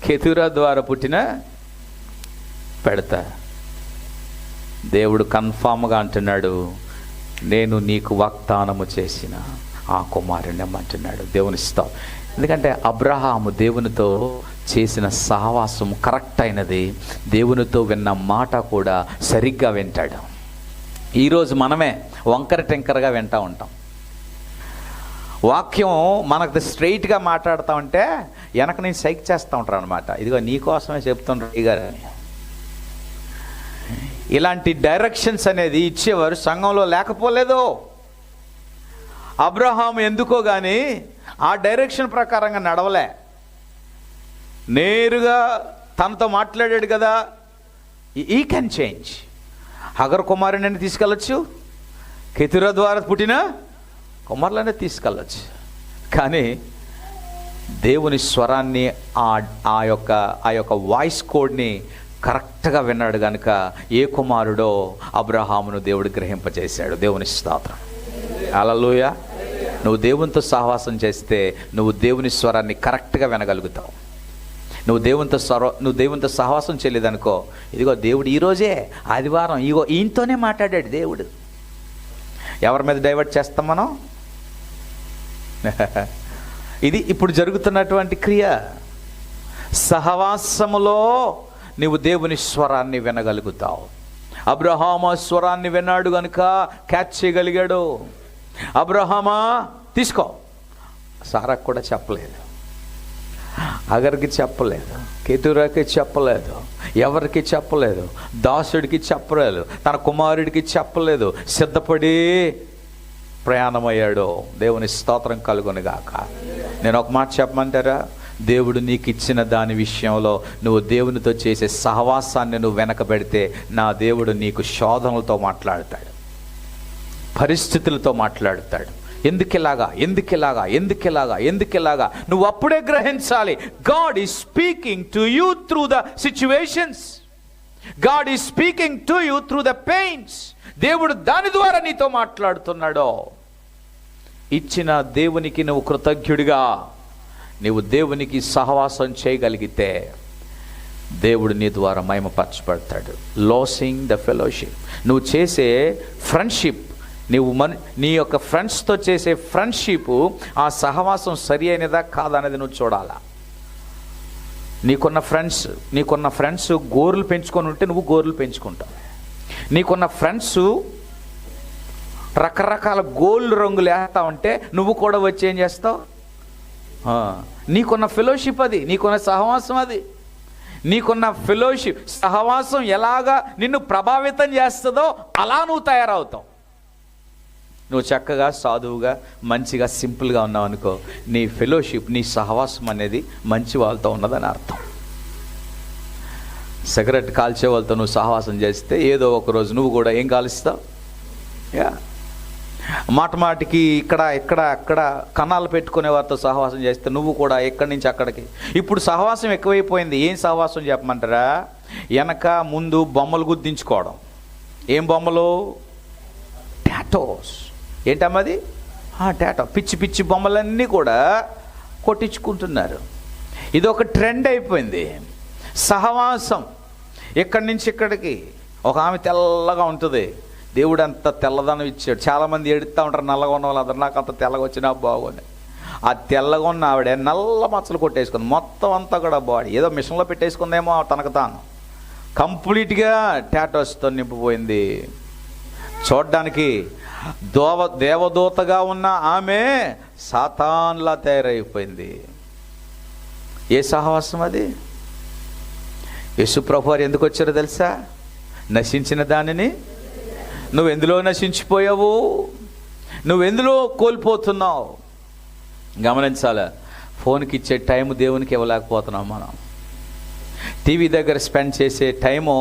కెతూరా ద్వారా పుట్టిన పెడతా. దేవుడు కన్ఫామ్గా అంటున్నాడు, నేను నీకు వాగ్దానము చేసిన ఆ కుమారుని అంటున్నాడు. దేవుని ఇస్తాం. ఎందుకంటే అబ్రహాము దేవునితో చేసిన సహవాసం కరెక్ట్ అయినది. దేవునితో విన్న మాట కూడా సరిగ్గా వింటాడు. ఈరోజు మనమే వంకర టెంకరగా వింటూ ఉంటాం. వాక్యం మనకు స్ట్రైట్గా మాట్లాడుతూ ఉంటే వెనక నేను సైక్ చేస్తూ ఉంటారు అనమాట. ఇదిగో నీకోసమే చెప్తుండ్రు గారు. ఇలాంటి డైరెక్షన్స్ అనేది ఇచ్చేవారు సంఘంలో లేకపోలేదు. అబ్రహాం ఎందుకో కానీ ఆ డైరెక్షన్ ప్రకారంగా నడవలే. నేరుగా తనతో మాట్లాడాడు కదా, ఈ కెన్ చేంజ్. హగర్ కుమారుని తీసుకెళ్ళచ్చు, కెతూరా ద్వారా పుట్టిన కుమారులనే తీసుకెళ్ళచ్చు. కానీ దేవుని స్వరాన్ని ఆ యొక్క వాయిస్ కోడ్ని కరెక్ట్గా విన్నాడు కనుక ఏ కుమారుడో అబ్రహామును దేవుడు గ్రహింపజేశాడు. దేవుని స్తోత్రం. హల్లెలూయా. నువ్వు దేవునితో సహవాసం చేస్తే నువ్వు దేవుని స్వరాన్ని కరెక్ట్గా వినగలుగుతావు. నువ్వు దేవునితో సహవాసం చేయలేదనుకో, ఇదిగో దేవుడు ఈరోజే ఆదివారం ఇగో ఈయనతోనే మాట్లాడాడు దేవుడు. ఎవరి మీద డైవర్ట్ చేస్తాం మనం? ఇది ఇప్పుడు జరుగుతున్నటువంటి క్రియ. సహవాసములో నీవు దేవుని స్వరాన్ని వినగలుగుతావు. అబ్రహాము స్వరాన్ని విన్నాడు కనుక క్యాచ్ చేయగలిగాడు. అబ్రహామా తీసుకో, సారాకు కూడా చెప్పలేదు, అగర్కి చెప్పలేదు, కేతురాకి చెప్పలేదు, ఎవరికి చెప్పలేదు, దాసుడికి చెప్పలేదు, తన కుమారుడికి చెప్పలేదు. సిద్ధపడి ప్రయాణమయ్యాడు. దేవుని స్తోత్రం కలుగునుగాక. నేను ఒక మాట చెప్పమంటారా? దేవుడు నీకు ఇచ్చిన దాని విషయంలో నువ్వు దేవునితో చేసే సహవాసాన్ని నువ్వు వెనకబెడితే నా దేవుడు నీకు శోధనలతో మాట్లాడతాడు, పరిస్థితులతో మాట్లాడతాడు. ఎందుకిలాగా నువ్వు అప్పుడే గ్రహించాలి. God is speaking to you through the situations. God is speaking to you through the pains. దేవుడు దాని ద్వారా నీతో మాట్లాడుతున్నాడో. ఇచ్చిన దేవునికి నువ్వు కృతజ్ఞుడిగా నీవు దేవునికి సహవాసం చేయగలిగితే దేవుడు నీ ద్వారా మహిమపరచబడతాడు. Losing the fellowship. నువ్వు చేసే ఫ్రెండ్షిప్, నీ యొక్క ఫ్రెండ్స్తో చేసే ఫ్రెండ్షిప్, ఆ సహవాసం సరి అయినదా కాదనేది నువ్వు చూడాలా. నీకున్న ఫ్రెండ్స్ గోర్లు పెంచుకొని ఉంటే నువ్వు గోర్లు పెంచుకుంటావు. నీకున్న ఫ్రెండ్స్ రకరకాల గోల్డ్ రంగులు వేస్తా ఉంటే నువ్వు కూడా వచ్చి ఏం చేస్తావు? నీకున్న ఫెలోషిప్ అది, నీకున్న సహవాసం అది. నీకున్న ఫెలోషిప్ సహవాసం ఎలాగా నిన్ను ప్రభావితం చేస్తుందో అలా నువ్వు తయారవుతావు. నువ్వు చక్కగా సాధువుగా మంచిగా సింపుల్గా ఉన్నావు అనుకో, నీ ఫెలోషిప్, నీ సహవాసం అనేది మంచి వాళ్ళతో ఉన్నదని అర్థం. సిగరెట్ కాల్చే వాళ్ళతో నువ్వు సహవాసం చేస్తే ఏదో ఒకరోజు నువ్వు కూడా ఏం కాలుస్తావు? మాటికి ఇక్కడ కన్నాలు పెట్టుకునే వారితో సహవాసం చేస్తే నువ్వు కూడా ఎక్కడి నుంచి అక్కడికి. ఇప్పుడు సహవాసం ఎక్కువైపోయింది. ఏం సహవాసం చెప్పమంటారా? వెనక ముందు బొమ్మలు గుర్తించుకోవడం. ఏం బొమ్మలు? టాటోస్. ఏంటమ్మది? టాటో. పిచ్చి బొమ్మలన్నీ కూడా కొట్టించుకుంటున్నారు. ఇది ఒక ట్రెండ్ అయిపోయింది. సహవాసం ఎక్కడి నుంచి ఇక్కడికి. ఒక ఆమె తెల్లగా ఉంటుంది, దేవుడు అంత తెల్లదనం ఇచ్చాడు. చాలామంది ఎడుతూ ఉంటారు, నల్లగా ఉన్న వాళ్ళు, నాకు అంత తెల్లగా వచ్చినా బాగుంది. ఆ తెల్లగా ఉన్న ఆవిడ నల్ల మచ్చలు కొట్టేసుకుంది, మొత్తం అంతా కూడా బాడీ ఏదో మిషన్లో పెట్టేసుకుందేమో తనకు తాను. కంప్లీట్గా టాటోస్తో నింపిపోయింది. చూడ్డానికి దేవదూతగా ఉన్న ఆమె సాతాన్లా తయారైపోయింది. ఏ సహవాసం అది? యేసుప్రభు వారు ఎందుకు వచ్చారో తెలుసా? నశించిన దానిని. నువ్వు ఎందులో నశించిపోయావు? నువ్వు ఎందులో కోల్పోతున్నావు? గమనించాలా. ఫోన్కి ఇచ్చే టైం దేవునికి ఇవ్వలేకపోతున్నాం మనం. టీవీ దగ్గర స్పెండ్ చేసే టైము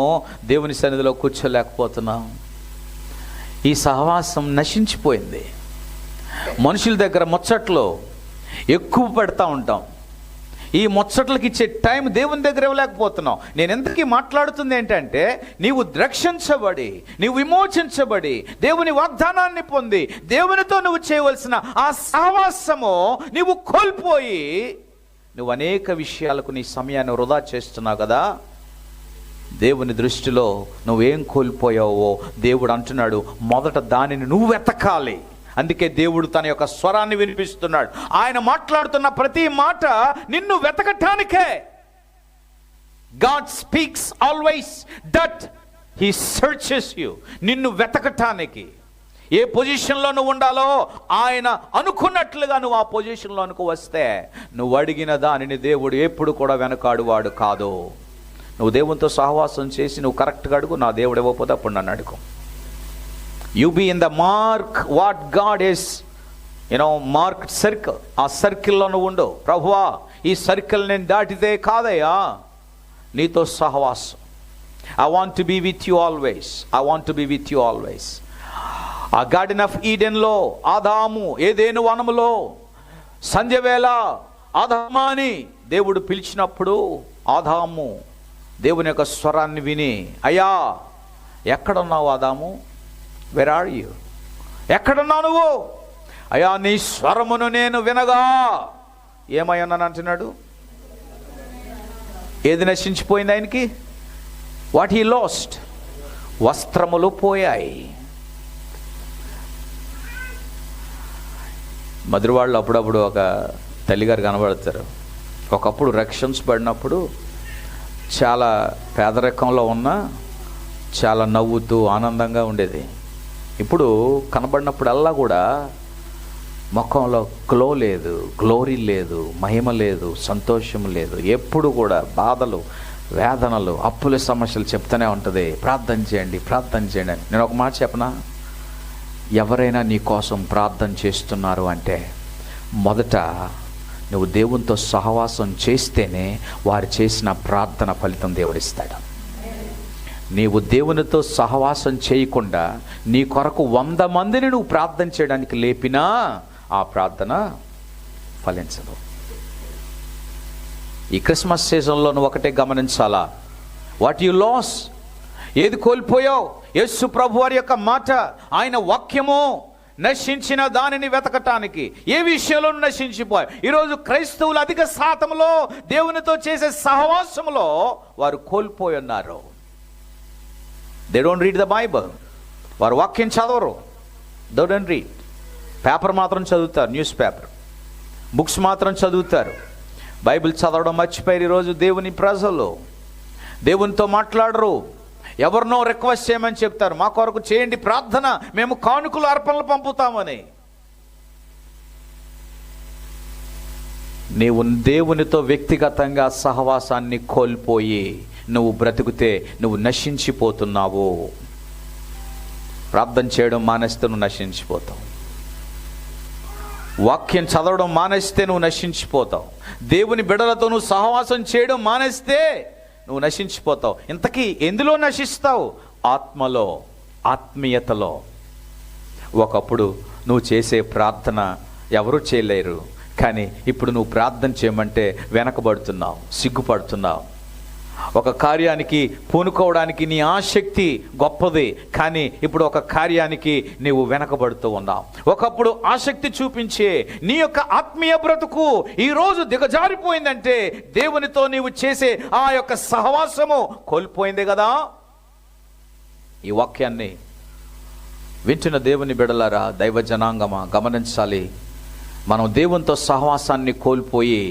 దేవుని సన్నిధిలో కూర్చోలేకపోతున్నాం. ఈ సహవాసం నశించిపోయింది. మనుషుల దగ్గర ముచ్చట్లు ఎక్కువ పెడతా ఉంటాం. ఈ ముచ్చట్లకి ఇచ్చే టైం దేవుని దగ్గర ఇవ్వలేకపోతున్నావు. నేను ఎందుకు మాట్లాడుతుంది ఏంటంటే, నీవు రక్షించబడి, నీవు విమోచించబడి, దేవుని వాగ్దానాన్ని పొంది, దేవునితో నువ్వు చేయవలసిన ఆ సహవాసము నీవు కోల్పోయి నువ్వు అనేక విషయాలకు నీ సమయాన్ని వృధా చేస్తున్నావు కదా. దేవుని దృష్టిలో నువ్వేం కోల్పోయావో దేవుడు అంటున్నాడు, మొదట దానిని నువ్వు వెతకాలి. అందుకే దేవుడు తన యొక్క స్వరాన్ని వినిపిస్తున్నాడు. ఆయన మాట్లాడుతున్న ప్రతి మాట నిన్ను వెతకటానికే. God speaks always that he searches you. నిన్ను వెతకటానికి. ఏ పొజిషన్లో నువ్వు ఉండాలో ఆయన అనుకున్నట్లుగా నువ్వు ఆ పొజిషన్లోనికి వస్తే నువ్వు అడిగిన దానిని దేవుడు ఎప్పుడు కూడా వెనకాడువాడు కాదు. నువ్వు దేవునితో సహవాసం చేసి నువ్వు కరెక్ట్గా అడుగు, నా దేవుడు ఇవ్వకపోతే అప్పుడు నన్ను అడుగు. You be in the mark what God is, marked circle. ఆ సర్కిల్లో నువ్వు ఉండు. ప్రభువా, ఈ సర్కిల్ నేను దాటితే కాదయ్యా నీతో సహవాసం. I want to be with you always. ఆ గార్డెన్ ఆఫ్ ఈడెన్లో ఆదాము ఏదేను వనములో సంధ్యవేళ ఆదామాని దేవుడు పిలిచినప్పుడు ఆదాము దేవుని యొక్క స్వరాన్ని విని, అయ్యా ఎక్కడున్నావు ఆదాము? Where are you? ఎక్కడున్నావు నువ్వు? అయ్యా నీ స్వరమును నేను వినగా ఏమై ఉన్నాను అంటున్నాడు. ఏది నశించిపోయింది ఆయనకి? What he lost? వస్త్రములు పోయాయి. మధురవాళ్ళు అప్పుడప్పుడు ఒక తల్లిగారు కనబడతారు. ఒకప్పుడు రక్షించబడినప్పుడు చాలా పేదరికంలో ఉన్న చాలా నవ్వుతూ ఆనందంగా ఉండేది. ఇప్పుడు కనబడినప్పుడల్లా కూడా ముఖంలో గ్లో లేదు, గ్లోరీ లేదు, మహిమ లేదు, సంతోషం లేదు. ఎప్పుడు కూడా బాధలు, వేదనలు, అప్పుల సమస్యలు చెప్తూనే ఉంటుంది. ప్రార్థన చేయండి, ప్రార్థన చేయండి అని. నేను ఒక మాట చెప్పనా, ఎవరైనా నీ కోసం ప్రార్థన చేస్తున్నారు అంటే మొదట నువ్వు దేవునితో సహవాసం చేస్తేనే వారు చేసిన ప్రార్థన ఫలితం దేవుడిస్తాడు. నీవు దేవునితో సహవాసం చేయకుండా నీ కొరకు 100 మందిని నువ్వు ప్రార్థన చేయడానికి లేపినా ఆ ప్రార్థన ఫలించదు. ఈ క్రిస్మస్ సీజన్లో నువ్వు ఒకటే గమనించాలా, వాట్ యు లాస్, ఏది కోల్పోయావు? యేసు ప్రభు వారి యొక్క మాట, ఆయన వాక్యము, నశించిన దానిని వెతకటానికి. ఏ విషయంలో నశించిపోయావు? ఈరోజు క్రైస్తవులు అధిక శాతంలో దేవునితో చేసే సహవాసంలో వారు కోల్పోయి ఉన్నారు. They don't read the Bible. వారు వాక్యం చదవరు. They don't read. పేపర్ మాత్రం చదువుతారు, న్యూస్ పేపర్, బుక్స్ మాత్రం చదువుతారు. బైబిల్ చదవడం మర్చిపోయారు ఈరోజు దేవుని ప్రజలు. దేవునితో మాట్లాడరు. ఎవరినో రిక్వెస్ట్ చేయమని చెప్తారు, మా కొరకు చేయండి ప్రార్థన, మేము కానుకలు అర్పణలు పంపుతామని. నీవు దేవునితో వ్యక్తిగతంగా సహవాసాన్ని కోల్పోయి నువ్వు బ్రతుకుతే నువ్వు నశించిపోతున్నావు. ప్రార్థన చేయడం మానేస్తే నువ్వు నశించిపోతావు. వాక్యం చదవడం మానేస్తే నువ్వు నశించిపోతావు. దేవుని బిడ్డలతో నువ్వు సహవాసం చేయడం మానేస్తే నువ్వు నశించిపోతావు. ఇంతకీ ఎందులో నశిస్తావు? ఆత్మలో, ఆత్మీయతలో. ఒకప్పుడు నువ్వు చేసే ప్రార్థన ఎవరు చేయలేరు, కానీ ఇప్పుడు నువ్వు ప్రార్థన చేయమంటే వెనకబడుతున్నావు, సిగ్గుపడుతున్నావు. ఒక కార్యానికి పూనుకోవడానికి నీ ఆసక్తి గొప్పది, కానీ ఇప్పుడు ఒక కార్యానికి నీవు వెనకబడుతూ ఉన్నావు. ఒకప్పుడు ఆసక్తి చూపించే నీ యొక్క ఆత్మీయ బ్రతుకు ఈరోజు దిగజారిపోయిందంటే దేవునితో నీవు చేసే ఆ యొక్క సహవాసము కోల్పోయింది కదా. ఈ వాక్యాన్ని వింటున్న దేవుని బిడలారా, దైవ జనాంగమా, గమనించాలి. మనం దేవునితో సహవాసాన్ని కోల్పోయి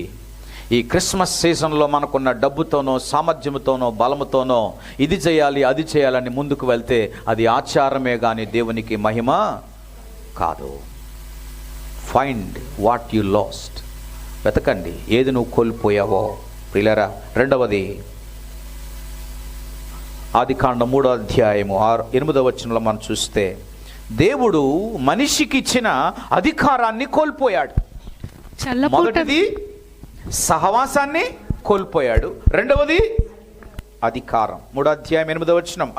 ఈ క్రిస్మస్ సీజన్లో మనకున్న డబ్బుతోనో, సామర్థ్యంతోనో, బలముతోనో ఇది చేయాలి, అది చేయాలని ముందుకు వెళ్తే అది ఆచారమే కానీ దేవునికి మహిమ కాదు. Find what you last. వెతకండి ఏది నువ్వు కోల్పోయావో. ప్రియులారా, రెండవది ఆదికాండం 3వ అధ్యాయము 8వ వచనంలో మనం చూస్తే దేవుడు మనిషికి ఇచ్చిన అధికారాన్ని కోల్పోయాడు. మొదటిది సహవాసాన్ని కోల్పోయాడు, రెండవది అధికారం. 3వ అధ్యాయం 8వ వచనం.